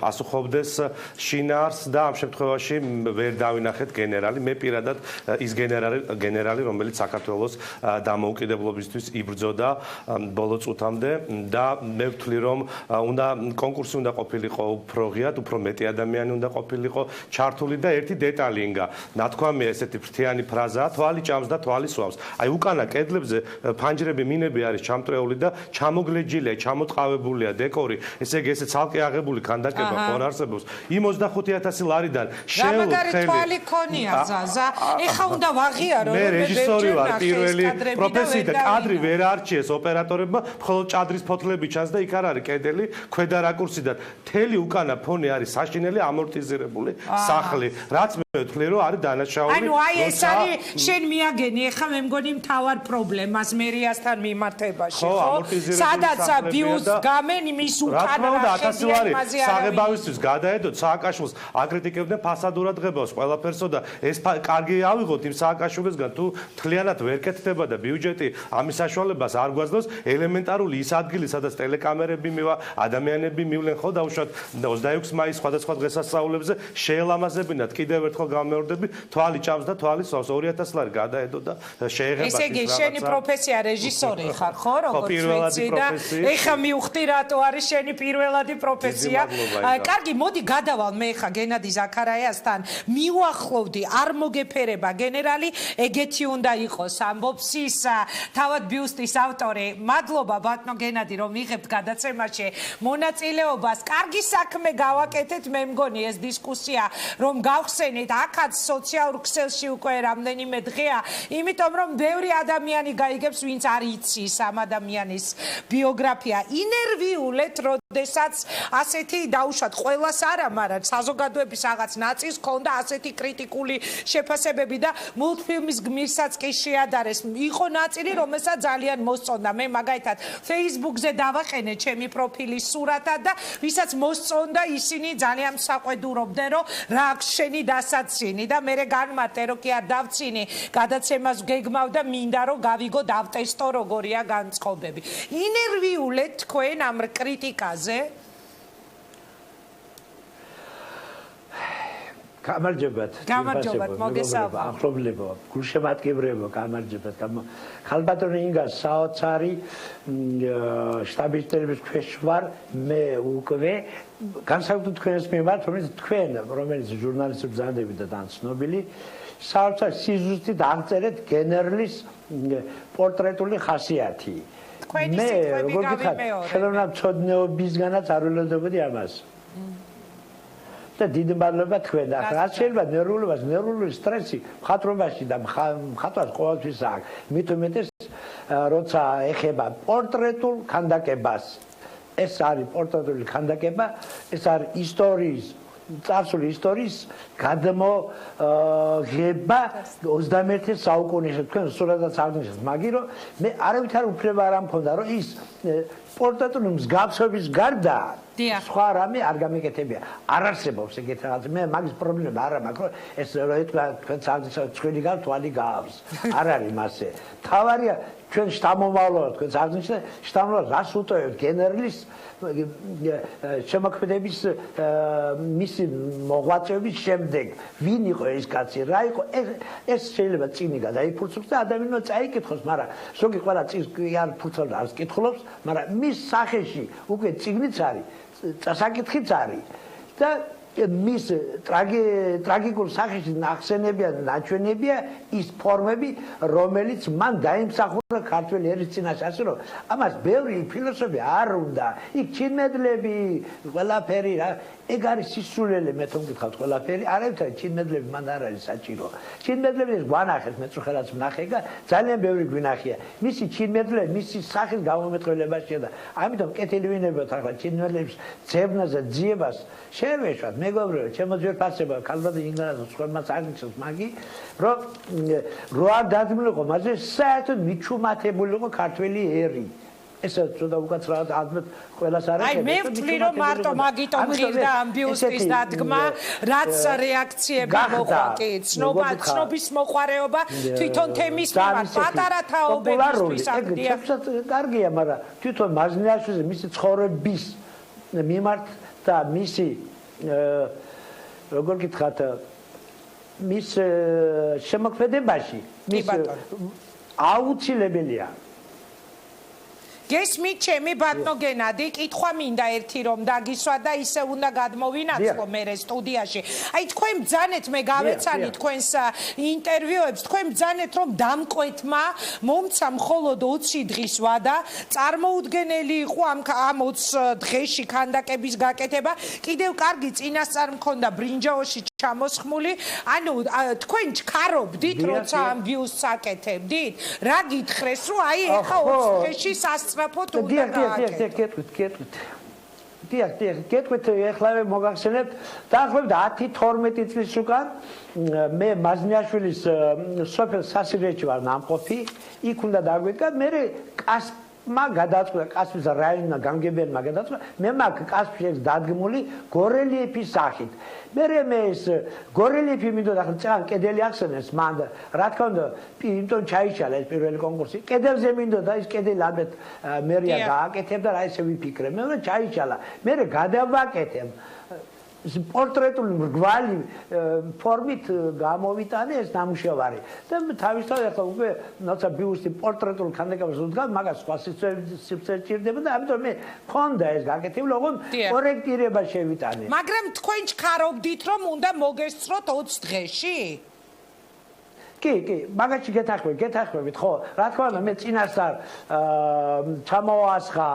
პასუხობდეს შინაარსს და ამ შემთხვევაში ვერ დავინახეთ გენერალი. მე პირადად ის გენერალი, რომელიც საქართველოს დამოუკიდებლობისთვის იბრძოდა ბოლო წუთამდე და მე ვთვლი რომ კონკურსი უნდა ყოფილიყო უფრო ღიად, უფრო მეტი ადამიანი უნდა ყოფილიყო ჩართული და ერთი დეტალი ინგა. ნათქვამია ესეთი ფრთიანი ფრაზაა, თვალი ჭამს და თვალი სვავს. აი უკანა კედლებზე ფანჯრები, მინები არის ჩამტრეული და ჩამოგლეჯილია, ჩამოტყავებულია დეკორი. ესე იგი ესე ცალკე აღებული ქანდაკება ხარ არსებობს. იმ 25000 ლარიდან შეეულოთ ხელი. თვალი ქონია ზაზა. ეხა უნდა ვაღიარო მე რეჟისორი ვარ პირველი პროფესიით და კადრი ვერ არჩიეს ოპერატორებმა, მხოლოდ ჭადრის ფოთლები ჩანს და იქ არ არის კედელი, ქვედა რაკურსიდან. თელი უკანა ფონი არის საშინელი ამორტიზირებული სახლი. რაც მე ვთვლი რომ არის დანაშაული. ანუ აი ეს არის შენ მიაგენი ეხა მე მგონი მთავარ პრობლემას მერიასთან მიმართებაში, ხო? სადაც ბიუსტს გამენ მის უკანა რაში საღებავისთვის გადაედოთ სააკაშვილს აკრიტიკებდნენ ფასადურადღებას ყველაფერსო და ეს კარგი ავიღოთ იმ სააკაშვილისგან თუ თლიანად ვერ კეთდება და ბიუჯეტი ამის საშუალებას არ გვაძლევს ელემენტარული ის ადგილი სადაც ტელეკამერები მივა ადამიანები მივლენ ხო დაუშვათ 26 მაისს სხვადასხვა დღესასწაულებზე შეელამაზებინათ კიდევ ერთხელ გამეორდები თვალი ჭამს და თვალი სვავს 2000 ლარი გადაედო და შეეღებათ ესე იგი შენი პროფესია რეჟისორი ხარ ხო როგორც ვიცი და ეხა მივხვდი რატო არის შენი პირველადი პროფესია. კარგი მოდი გადავალ მე ხა გენადი ზაქარაიასთან მიუახლოვდი არ მოგეფერება გენერალი ეგეთი უნდა იყოს ამბობს ის თავად ბიუსტის ავტორი. მადლობა ბატონო გენადი რომ მიღებთ გადაცემაში მონაწილეობას. კარგი საქმე გავაკეთეთ მე მგონი ეს დისკუსია რომ გავხსენით აქაც სოციალურ ქსელში უკვე რამდენიმე დღეა, იმიტომ რომ ბევრი ადამიანი გაიგებს ვინც არ იცის ამ ადამიანის ბიოგრაფია. ინერვიულეთ როდესაც ასეთი დაუშვათ ყველას არა, მაგრამ საზოგადოების რაღაც ნაწილს ქონდა ასეთი კრიტიკული შეფასებები და მულტფილმის გმირსაც კი შეადარეს. იყო ნაწილი რომელსაც ძალიან მოსწონდა. მე მაგალითად Facebook-ზე დავაყენე ჩემი პროფილის სურათად და ვისაც მოსწონდა ისინი ძალიან საყვედურობდნენ რომ რა აქვს შენი დასაცინი და მე განმარტე რომ კი არ დავცინი გადაცემას გეგმავ და მინდა რომ გავიგო დავტესტო როგორია განწყობები. ინერვიულეთ თქვენ ამ კრიტიკაზე? გამარჯობათ მოგესალმებით ახლობლებო გულშემატკივრებო გამარჯობათ ხალბატონი ინგა საოცარი შტაბის ქვეშ ვარ მე უკვე განსაკუთრებით თქვენს მიმართ რომელიც ჟურნალისტები ბრძანდებით და ცნობილი საოცარ სიზუსტით აღწერეთ გენერლის პორტრეტული ხასიათი მე როგორ გითხარ ხელოვნებაცოდნეობისგანაც არ ველოდებოდი ამას და დიდი მადლობა თქვენ და რაც შეიძლება ნერვული სტრესი მხატვრობაში და მხატვარს ყოველთვის აქვს მით უმეტეს როცა ეხება პორტრეტულ ქანდაკებას ეს არის პორტრეტული ქანდაკება ეს არის ისტორიის წარსული ისტორიის გადმოღება 21 საუკუნეში თქვენ სურათაც აღნიშნეთ მაგირო მე არავითარ უფლება არ მქონდა რომ ის პორტრეტული მსგავსების გარდა სხვა რამე არ გამეკეთებია არ არსებობს ეგეთ რაღაც მე მაგის პრობლემა არ მაქვს რომ ეს თქვენ საერთოდ ცხვირი გავს თვალი გავს არ არის მასე თავარია ჩვენ შთამომავლობა თქვენ აღნიშნეთ შთამომავლობა რას უტევთ გენერლის შემოქმედების მისი მოღვაწეობის შემდეგ ვინ იყო ეს კაცი რა იყო ეს შეიძლება წინი გადაიფურცოს და ადამიანმა წაიკითხოს მაგრამ ზოგი ყველა წინს არ ფურცავს არც კითხულობს მაგრამ მის სახეში უკვე წიგნიც არის საკითხიც არის და მის ტრაგიკულ სახეში ნახსენებია ნაჩვენებია ის ფორმები რომელიც მან დაიმსახურა ქართველი ერის წინაშე ასე რომ ამას ბევრი ფილოსოფია არ უნდა იქ ჩინმედლები ყველაფერი რა ეგ არის სისულელე მე თვითონ გითხავთ ყველაფერი არაერთად ჩინმედლები მან არ არის საჭირო ჩინმედლები გვანახეთ მეწუხელაც ვნახე და ძალიან ბევრი გვინახია მისი ჩინმედლები მისი სახის გამომეტყველებაშია და ამიტომ კეთილი ვინებოთ ახლა ჩინმედლების ძებნაზე ძიებას შევეშვათ მეგობრებო ჩემო ძვირფასება ქალბატონ ინგრასოს ხომაც აღნიშნავს მაგი რომ რო არ დადგმულიყო მასე საერთოდ მიჩუმათებულიყო ქართველი ერი ესა ცოტა უკაცრავად ადმეთ ყველას არ ეხება. აი მე ვთვლი რომ მარტო მაგიტომ ღირდა ამ ბიუსტის დადგმა, რაც რეაქციები მოყვა კი, ცნობის მოყარეობა თვითონ თემის მიმართ პატარა თაობებისთვის აკდია. კარგია, მაგრამ თვითონ მაზნიაშვილის მისი ცხოვრების მიმართ და მისი როგორ გითხრათ მის შემოქმედებაში მის აუცილებელია გესმით ჩემი ბატონო გენადი, კითხვა მინდა ერთი რომ დაგისვა და ისე უნდა გადმოვინაცვლო მე სტუდიაში. აი თქვენ ბძანეთ მე გავეცანი თქვენს ინტერვიუებს, თქვენ ბძანეთ რომ დამკვეთმა მომცა მხოლოდ 20 დღის ვადა, წარმოუდგენელი იყო ამ 20 დღეში ქანდაკების გაკეთება, კიდევ კარგი წინასწარ მქონდა ბრინჯაოში ჩამოსხმული, ანუ თქვენ ჩქარობდით როცა ამ ბიუსტს აკეთებდით? რა გითხრეს რომ აი ეხა 20 დღეში სასწრაფოდ უნდა გააკეთოთ. გეტყვით ეხლავე მოგახსენებთ დაახლოებით 10-12 წლის უკან მე მაზნიაშვილის სოფელ სასირეთში ვარ ნამყოფი, იქ უნდა დაგვიდგა მე კასპმა გადაწყვიტა კასპის რაიონმა გამგებელმა გადაწყვიტა მე მაგ კასპის დადგმული გორელიეფის სახით მე ეს გორელიეფი მინდოდა ახლა წან კედელი ახსენეს მან რა თქმა უნდა იმიტომ ჩაიშალა ეს პირველი კონკურსი კედელზე მინდოდა ის კედელი ალბათ მერია გააკეთებდა რა ისე ვიფიქრე მე ჩაიშალა მე გადავაკეთებ პორტრეტული მრგვალი ფორმით გამოვიტანე ეს ნამუშევარი და თავისთავად ახლა უკვე ნაცა ბიუსტი პორტრეტულ ქანდაკებას უდგა მაგას სხვა სივრცე ჭირდება და ამიტომ მე მქონდა ეს გაკეთებული ოღონდ კორექტირება შევიტანე მაგრამ თქვენ ჩქარობდით რომ უნდა მოგესწროთ 20 დღეში კი, მაგაში გეთახმებით, ხო, რა თქმა უნდა, მე წინასწარ ჩამოვასხა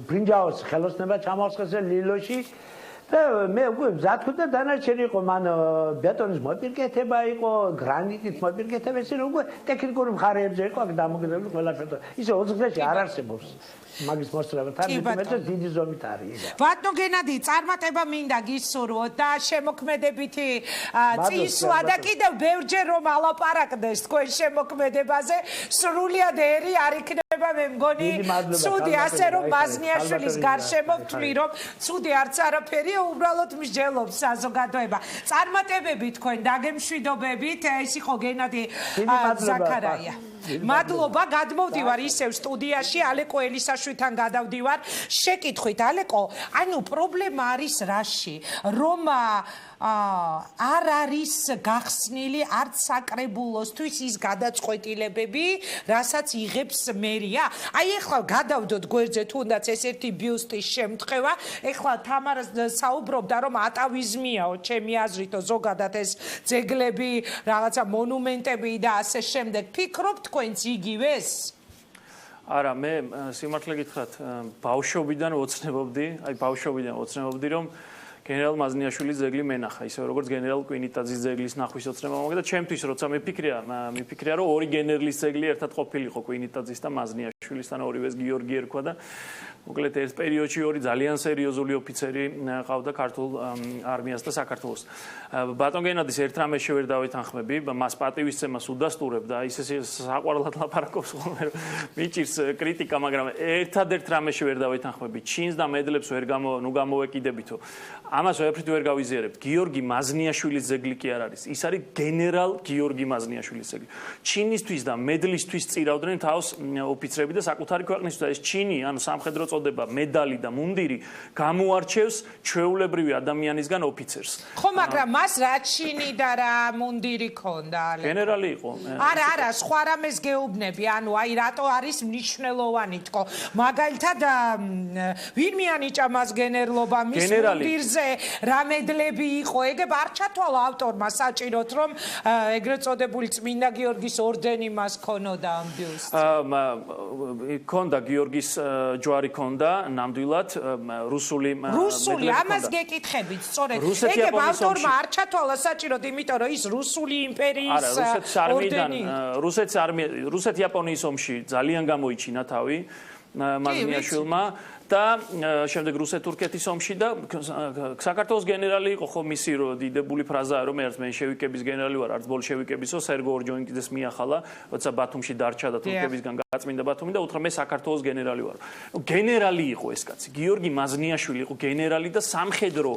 ბრინჯაოს ხელოსნება ჩამოვასხეს ლილოში და მე უკვე მზად ვქონდა დანარჩენი იყო მან ბეტონის მოპირკეთება იყო, გრანიტით მოპირკეთება, ესე რომ უკვე ტექნიკური მხარეებზე იყო აქ დამოკიდებული ყველაფერი. ისე 20 დღეში არ არსებობს. მაგის მოსწრება თან მეტად დიდი ზომით არის. ბატონო გენადი, წარმატება მინდა გისურვოთ და შემოქმედებითი წინსვლა და კიდევ ბევრჯერ რომ ალაპარაკდეს თქვენ შემოქმედებაზე, სრულიად ერი არ იქნება მე მგონი. ცუდი ასე რომ მაზნიაშვილის გარშემო ვთვლი რომ ცუდი არც არაფერია, უბრალოდ მსჯელობს საზოგადოება. წარმატებები თქვენ დაგემშვიდობებით, ეს იყო გენადი ზაქარაია. მადლობა, გადმოვდივარ ისევ სტუდიაში ალეკო ელისაშვილთან გადავდივარ. შეკითხვით ალეკო, ანუ პრობლემა არის რაში? რომ არ არის გახსნილი არც საკრებულოსთვის ის გადაწყვეტილებები, რასაც იღებს მერია. აი ეხლა გადავდოთ გვერდზე თუნდაც ეს ერთი ბიუსტის შემთხვევა. ეხლა თამარა საუბრობდა რომ ატავიზმიაო, ჩემი აზრითო ზოგადად ეს ძეგლები, რაღაცა მონუმენტები და ასე შემდეგ. ფიქრობთ თქვენც იგივეს? არა, მე სიმართლე გითხრათ, ბავშვობიდან ოცნებობდი, რომ გენერალ მაზნიაშვილის ძეგლი მენახა, ისე როგორც გენერალ კვინიტაძის ძეგლის ნახვის ოცნება მომაგდა. ჩემთვის როცა მიფიქრია, რომ ორი გენერლის ძეგლი ერთად ყოფილიყო, კვინიტაძის და მაზნიაშვილისთან, ორივეს გიორგი ერქვა და მოკლედ ერთ პერიოდში ორი ძალიან სერიოზული ოფიცერი ყავდა ქართულ არმიას და საქართველოს. ბატონ გენადის ერთ რამეში ვერ დავეთანხმები, მას პატივისცემას უდასტურებდა, ისე საყვარლად ლაპარაკობს ხოლმე, რომ მიჭირს კრიტიკა, მაგრამ ერთადერთ რამეში ვერ დავეთანხმები, ჩინს და მედლებს ვერ გამოვეკიდებითო. ამას ვერაფრით ვერ გავიზიარებთ. გიორგი მაზნიაშვილის ძეგლი კი არ არის. ის არის გენერალ გიორგი მაზნიაშვილის ძეგლი. ჩინისთვის და მედლისთვის წირავდნენ თავს ოფიცრები და საკუთარი ქვეყნისთვის და ეს ჩინი, ანუ სამხედრო წოდება, მედალი და მუნდირი გამოარჩევს ჩვეულებრივი ადამიანისგან ოფიცერს. ხო, მაგრამ მას რა ჩინი და რა მუნდირი ქონდა? გენერალი იყო. არა, სხვა რამეს გეუბნები, ანუ აი რატო არის მნიშვნელოვანი თქო. მაგალითად ვინ მიანიჭა მას გენერლობა მის მუნდირზე, რა მედლები იყო, ეგ არ ჩათვალა ავტორმა საჭიროთ, რომ ეგრეთ წოდებული წმინდა გიორგის ორდენი მას ქონოდა ამ ბიუსტს. ქონდა გიორგის ჯვარი ქონდა ნამდვილად რუსული ამას გეკითხებით სწორედ ეგ ავტორმა არ ჩათვალა საჭიროდ იმიტომ რომ ის რუსული იმპერიის ორდენი რუსეთ-იაპონიის ომში ძალიან გამოიჩინა თავი მაზნიაშვილმა და შემდეგ რუსეთ-თურქეთის ომში და საქართველოს გენერალი იყო ხო მისი დიდებული ფრაზაა რომ ერთ მენშევიკების გენერალი ვარ არც ბოლშევიკებისო სერგო ორჯონიკიძეს მიახალა როცა ბათუმში დარჩა და თურქებისგან გაწმინდა ბათუმი და უთხრა მე საქართველოს გენერალი ვარ. გენერალი იყო ეს კაცი. გიორგი მაზნიაშვილი იყო გენერალი და სამხედრო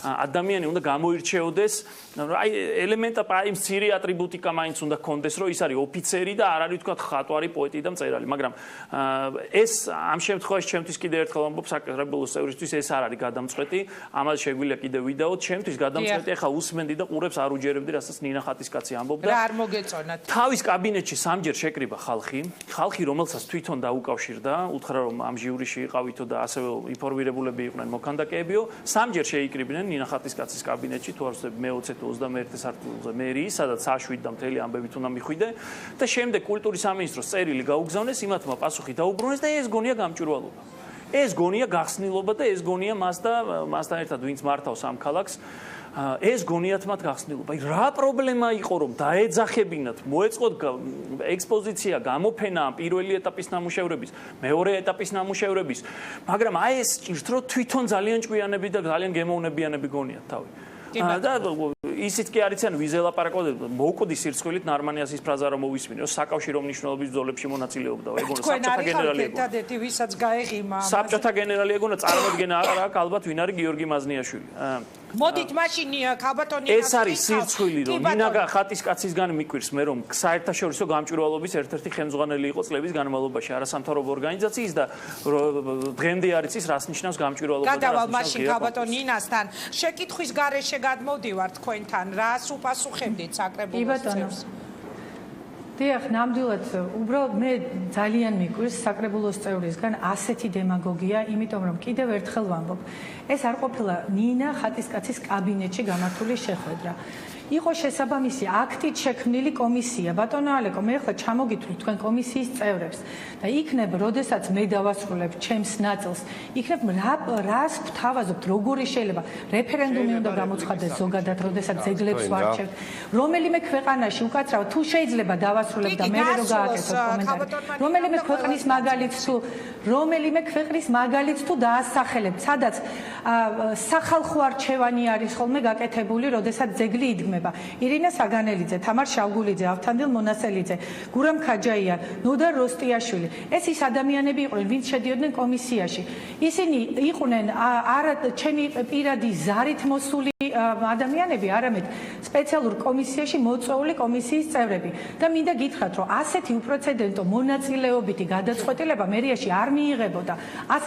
ადამიანი უნდა გამოირჩეოდეს. აი ელემენტარი მცირე ატრიბუტიკა მაინც უნდა ჰქონდეს რომ ის არის ოფიცერი და არ არის თქვა ხატვარი პოეტი და მწერალი. მაგრამ ეს ამ შემთხვევაში ჩემთვის კიდევ ერთხელ ამბობ საკრებულოს წევრისთვის ეს არ არის გადამწყვეტი. ამას შეგვიძლია კიდევ ვიდაოთ. ჩემთვის გადამწყვეტი ახლა უსმენდი და ყურებს არ უჯერებდი რასაც ნინა ხატისკაცი ამბობდა. რა არ მოგეწონათ? თავის კაბინეტში სამჯერ შეკრიბა ხალხი რომელსაც თვითონ დაუკავშირდა, უთხრა რომ ამ ჟიურიში იყავითო და ასევე ინფორმირებულები იყვნენ მოქანდაკეებიო, სამჯერ შეიკრიბნენ ნინა ხატისკაცის კაბინეტში, თუ არ ვცდები მე-20 თუ 21 სართულზე მერიის, სადაც საშვიდ და მთელი ამბებით უნდა მიხვიდე და შემდეგ კულტურის სამინისტროს წერილი გაუგზავნეს, იმათმა პასუხი დაუბრუნეს და ეს გონია გამჭვირვალობა. ეს გონია გახსნილობა და ეს გონია მასთან ერთად ვინც მართავს ამ ქალაქს ეს გონიათ მათ გახსნილობა. რა პრობლემა იყო რომ დაეძახებინათ, მოეწყოთ ექსპოზიცია, გამოფენა პირველი ეტაპის ნამუშევრების, მეორე ეტაპის ნამუშევრების, მაგრამ აი ეს ჭირთ რომ თვითონ ძალიან ჭკვიანები და ძალიან გემოვნებიანები გონიათ თავი. და ისიც კი არიციან ვიზელაპარაკოთ მოუკვდი სირცხვილით ნარმანიასის ფრაზა რომ მოვისმინე რომ საკავშირო მნიშვნელობის ბრძოლებში მონაწილეობდა ეგონა საბჭოთა გენერალი ეგონა ერთადერთი ვისაც გაეღიმა საბჭოთა გენერალი ეგონა წარმოდგენა არ აქვს ალბათ ვინ არის გიორგი მაზნიაშვილი მოდით მაშინ ქალბატონი ეს არის სირცხვილი რომ ნინა ხატისკაცისგან მიკვირს მე რომ საერთაშორისო გამჭვირვალობის ერთ-ერთი ხელმძღვანელი იყო წლების განმავლობაში არასამთავრობო ორგანიზაციის და დღემდე არის ის რას ნიშნავს გამჭვირვალობა გადავალ მაშინ ქალბატონ ნინასთან შეკითხვის გარეშე გადმოვდივარ თქვენთან რას უპასუხებდით საკრებულოს წევრს დიახ, ნამდვილად, უბრალოდ მე ძალიან მიკვირს საკრებულოს წევრისგან ასეთი დემაგოგია, იმიტომ რომ კიდევ ერთხელ ვამბობ, ეს არ ყოფილა ნინა ხატისკაცის კაბინეტში გამართული შეხვედრა. იყო შესაბამისი აქტით შექმნილი კომისია. ბატონო ალეკო, მე ახლა ჩამოგითვლით თქვენ კომისიის წევრებს და იქნებ, როდესაც მე დავასრულებ ჩემს ნაწილს, იქნებ რას ვთავაზობთ, როგორი შეიძლება რეფერენდუმი უნდა გამოცხადდეს ზოგადად, როდესაც ძეგლებს ვარჩევთ, რომელიმე ქვეყანაში უკაცრავ თუ შეიძლება დავასრულებ და მე რო გააკეთოთ კომენტარი. რომელიმე ქვეყნის მაგალითს თუ დაასახელებთ, სადაც სახალხო არჩევანი არის ხოლმე გაკეთებული, როდესაც ძეგლი იდგმება. ირინა საგანელიძე, თამარ შავგულიძე, ავთანდილ მონასელიძე, გურამ ხაჯაია, ნოდარ როსტიაშვილი. ეს ის ადამიანები იყვნენ, ვინც შედიოდნენ კომისიაში. ისინი იყვნენ არა ჩემი პირადი ზარით მოსული ადამიანები, არამედ სპეციალურ კომისიაში მოწვეული კომისიის წევრები. და მინდა გითხრათ, რომ ასეთი უპრეცედენტო მონაწილეობითი გადაწყვეტილება მერიაში არ მიიღებოდა.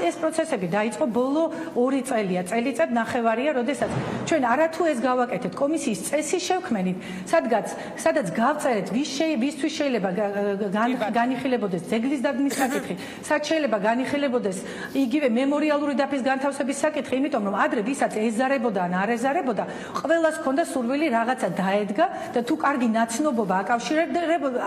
ეს პროცესები დაიწყო ბოლო 2 წელია, წელიწად ნახევარია, როდესაც ჩვენ არათუ ეს გავაკეთეთ კომისიის წესი შევქმნით, სადაც გავწერეთ ვისთვის შეიძლება განიხილებოდეს ძეგლის დადგმის საკითხი, სად შეიძლება განიხილებოდეს იგივე მემორიალური დაფის განთავსების საკითხი, იმიტომ რომ ადრე ვისაც ეზარებოდა ან არ ეზარებოდა, ყველას ჰქონდა სურვილი რაღაცა დაედგა და თუ კარგი ნაცნობობა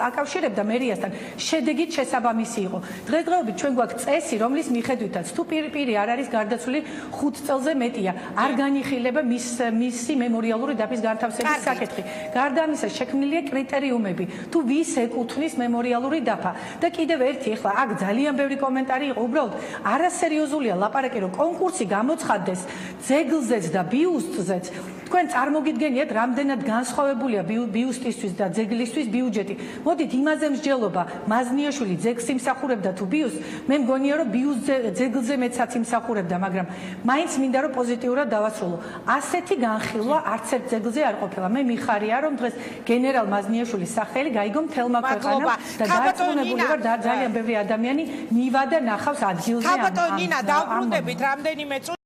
აკავშირებდა მერიასთან, შედეგით შესაბამისი იყო. დღესდღეობით ჩვენ გვაქვს წესი, რომლის მიხედვითაც თუ პირი არ არის გარდაცვლილი 5 წელზე მეტია, არ განიხილება მისი მემორიალური დაფის განთავსების საკითხი. გარდა ამისა, შექმნილია კრიტერიუმები, თუ ვის ეკუთვნის მემორიალური დაფა. და კიდევ ერთი, ახლა აქ ძალიან ბევრი კომენტარი იყო, უბრალოდ არასერიოზულია ლაპარაკი, რომ კონკურსი გამოცხადდეს ძეგლზეც და ბიუსტზეც. თქვენ წარმოგიდგენიათ, რამდენად განსხვავებულია ბიუსტისთვის და ძეგლისთვის ბიუჯეტი. მოდით იმაზე მსჯელობა, მაზნიაშვილი ძეგლს იმსახურებდა თუ ბიუსტს, მე მგონია რომ ძეგლზე მეცაც იმსახურებდა, მაგრამ მაინც მინდა რომ პოზიტიურად დავასრულო. ასეთი განხილვა არც ერთ ძეგლზე არ ყოფილა. მე მიხარია რომ დღეს გენერალ მაზნიაშვილის სახელი გაიგო მთელმა ქვეყანამ და დარწმუნებული ვარ ძალიან ბევრი ადამიანი მივა და ნახავს ადგილზე ამ ნინა, დავბრუნდებით რამდენიმე